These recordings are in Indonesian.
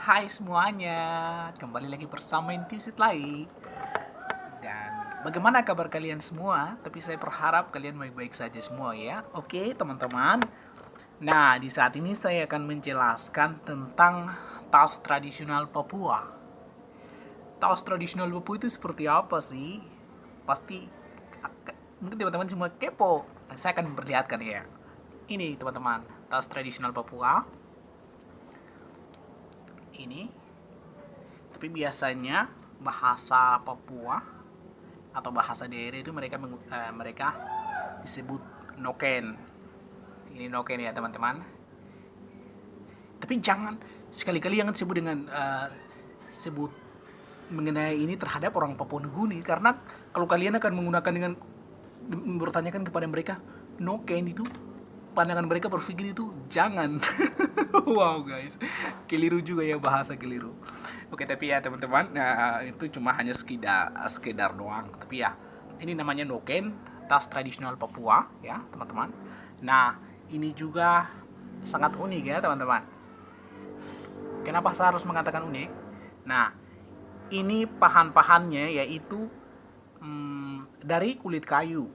Hai semuanya, kembali lagi bersama Intuisit Lai. Dan bagaimana kabar kalian semua? Tapi saya berharap kalian baik-baik saja semua ya. Oke teman-teman. Nah, di saat ini saya akan menjelaskan tentang tas tradisional Papua. Tas tradisional Papua itu seperti apa sih? Pasti mungkin teman-teman semua kepo. Saya akan memperlihatkan ya. Ini teman-teman, tas tradisional Papua. Ini tapi biasanya bahasa Papua atau bahasa daerah itu mereka disebut noken. Ini noken ya teman-teman. Tapi jangan sekali-kali jangan sebut dengan sebut mengenai ini terhadap orang Papua Nugini, karena kalau kalian akan menggunakan dengan bertanyakan kepada mereka noken itu, pandangan mereka berpikir itu jangan. Wow guys, keliru juga ya, bahasa keliru. Oke tapi ya teman-teman, nah, itu cuma hanya sekedar sekedar doang. Tapi ya ini namanya noken, tas tradisional Papua ya teman-teman. Nah ini juga sangat unik ya teman-teman. Kenapa saya harus mengatakan unik? Nah ini pahan-pahannya yaitu dari kulit kayu.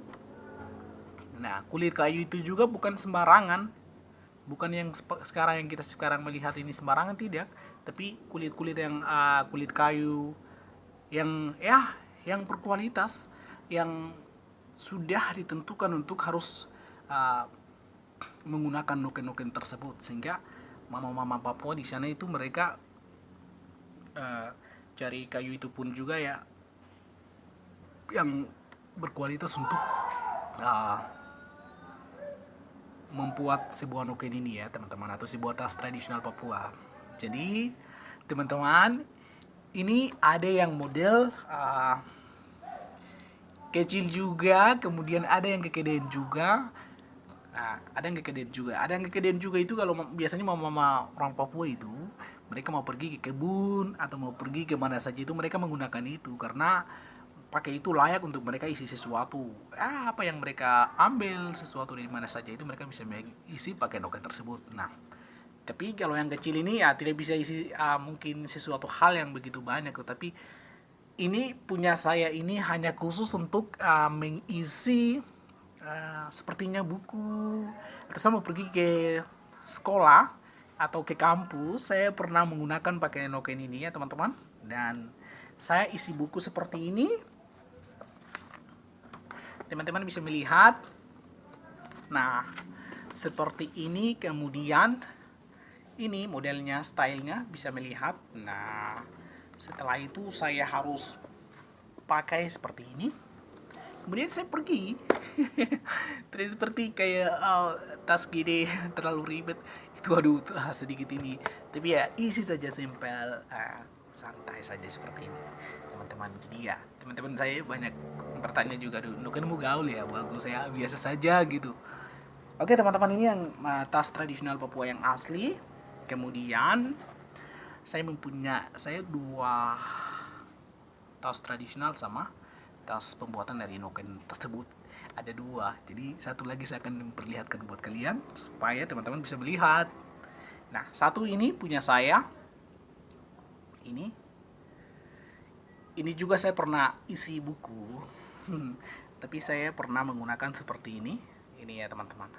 Nah kulit kayu itu juga bukan sembarangan, bukan yang sekarang yang kita sekarang melihat ini sembarangan, tidak, tapi kulit-kulit yang kulit kayu yang yang berkualitas, yang sudah ditentukan untuk harus uh, menggunakan noken-noken tersebut, sehingga mama-mama Papua di sana itu mereka uh, cari kayu itu pun juga ya yang berkualitas untuk uh, membuat sebuah noken ini ya teman-teman, atau sebuah tas tradisional Papua. Jadi teman-teman, ini ada yang model kecil juga, kemudian ada yang kegedean juga. Nah, ada yang kegedean juga. Ada yang kegedean juga itu kalau biasanya mama orang Papua itu mereka mau pergi ke kebun atau mau pergi ke mana saja itu mereka menggunakan itu, karena pakai itu layak untuk mereka isi sesuatu. Apa yang mereka ambil sesuatu dari mana saja itu mereka bisa isi pakai noken tersebut. Nah, tapi kalau yang kecil ini ya tidak bisa isi mungkin sesuatu hal yang begitu banyak, tetapi ini punya saya ini hanya khusus untuk mengisi sepertinya buku, atau saya mau pergi ke sekolah atau ke kampus, saya pernah menggunakan pakai noken ini ya teman-teman. Dan saya isi buku seperti ini, teman-teman bisa melihat. Nah seperti ini, kemudian ini modelnya, stylenya bisa melihat. Nah setelah itu saya harus pakai seperti ini, kemudian saya pergi. Terus seperti kayak tas gede terlalu ribet itu, aduh sedikit ini, tapi ya isi saja simpel, santai saja seperti ini teman-teman. Jadi ya teman-teman saya banyak bertanya juga, dulu kan mau gaul ya, bagus ya, biasa saja gitu. Oke teman-teman, ini yang tas tradisional Papua yang asli. Kemudian saya dua tas tradisional sama tas pembuatan dari noken tersebut, ada dua. Jadi satu lagi saya akan memperlihatkan buat kalian supaya teman-teman bisa melihat. Nah satu ini punya saya, ini juga saya pernah isi buku. Tapi saya pernah menggunakan seperti ini ya teman-teman,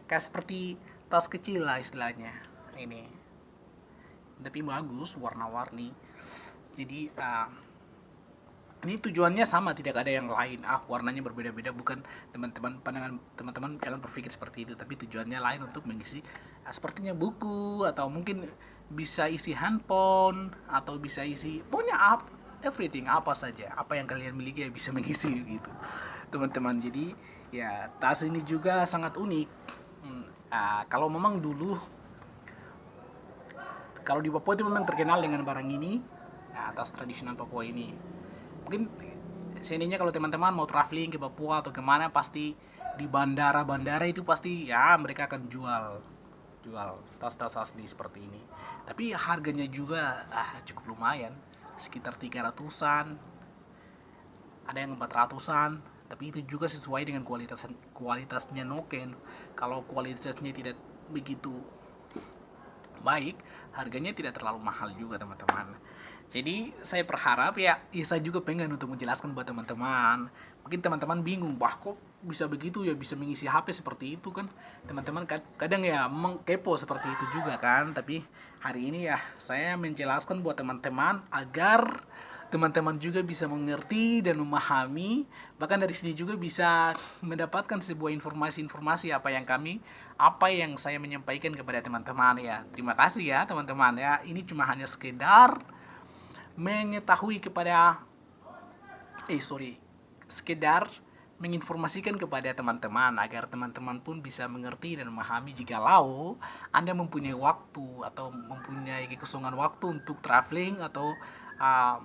kayak seperti tas kecil lah istilahnya ini, tapi bagus warna-warni. Jadi ini tujuannya sama, tidak ada yang lain. Warnanya berbeda-beda, bukan teman-teman, pandangan teman-teman jangan berpikir seperti itu, tapi tujuannya lain untuk mengisi sepertinya buku, atau mungkin bisa isi handphone, atau bisa isi pokoknya everything, apa saja, apa yang kalian miliki ya bisa mengisi gitu teman-teman. Jadi ya tas ini juga sangat unik. Kalau memang dulu, kalau di Papua itu memang terkenal dengan barang ini, tas tradisional Papua ini. Mungkin seandainya kalau teman-teman mau traveling ke Papua atau kemana, pasti di bandara-bandara itu pasti ya mereka akan jual jual tas-tas asli seperti ini. Tapi harganya juga cukup lumayan, sekitar 300-an, ada yang 400-an. Tapi itu juga sesuai dengan kualitasnya noken. Kalau kualitasnya tidak begitu baik, harganya tidak terlalu mahal juga teman-teman. Jadi saya berharap ya, saya juga pengen untuk menjelaskan buat teman-teman. Mungkin teman-teman bingung, wah kok bisa begitu ya, bisa mengisi HP seperti itu kan. Teman-teman kadang ya memang kepo seperti itu juga kan. Tapi hari ini ya saya menjelaskan buat teman-teman agar teman-teman juga bisa mengerti dan memahami, bahkan dari sini juga bisa mendapatkan sebuah informasi-informasi apa yang saya menyampaikan kepada teman-teman ya. Terima kasih ya teman-teman ya. Ini cuma hanya sekedar mengetahui kepada sekedar menginformasikan kepada teman-teman agar teman-teman pun bisa mengerti dan memahami jikalau Anda mempunyai waktu atau mempunyai kekosongan waktu untuk traveling atau uh,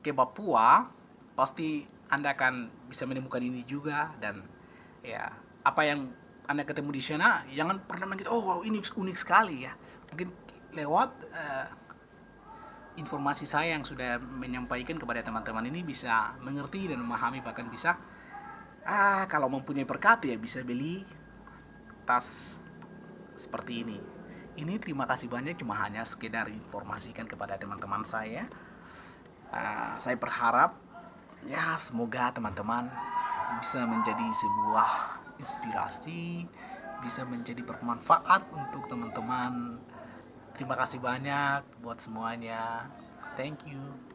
ke Papua, pasti Anda akan bisa menemukan ini juga. Dan ya, apa yang Anda ketemu di sana jangan pernah begitu, oh wow, ini unik sekali ya. Mungkin lewat informasi saya yang sudah menyampaikan kepada teman-teman ini bisa mengerti dan memahami, bahkan bisa kalau mempunyai berkat ya bisa beli tas seperti ini. Terima kasih banyak, cuma hanya sekedar informasikan kepada teman-teman saya. Saya berharap ya semoga teman-teman bisa menjadi sebuah inspirasi, bisa menjadi bermanfaat untuk teman-teman. Terima kasih banyak buat semuanya. Thank you.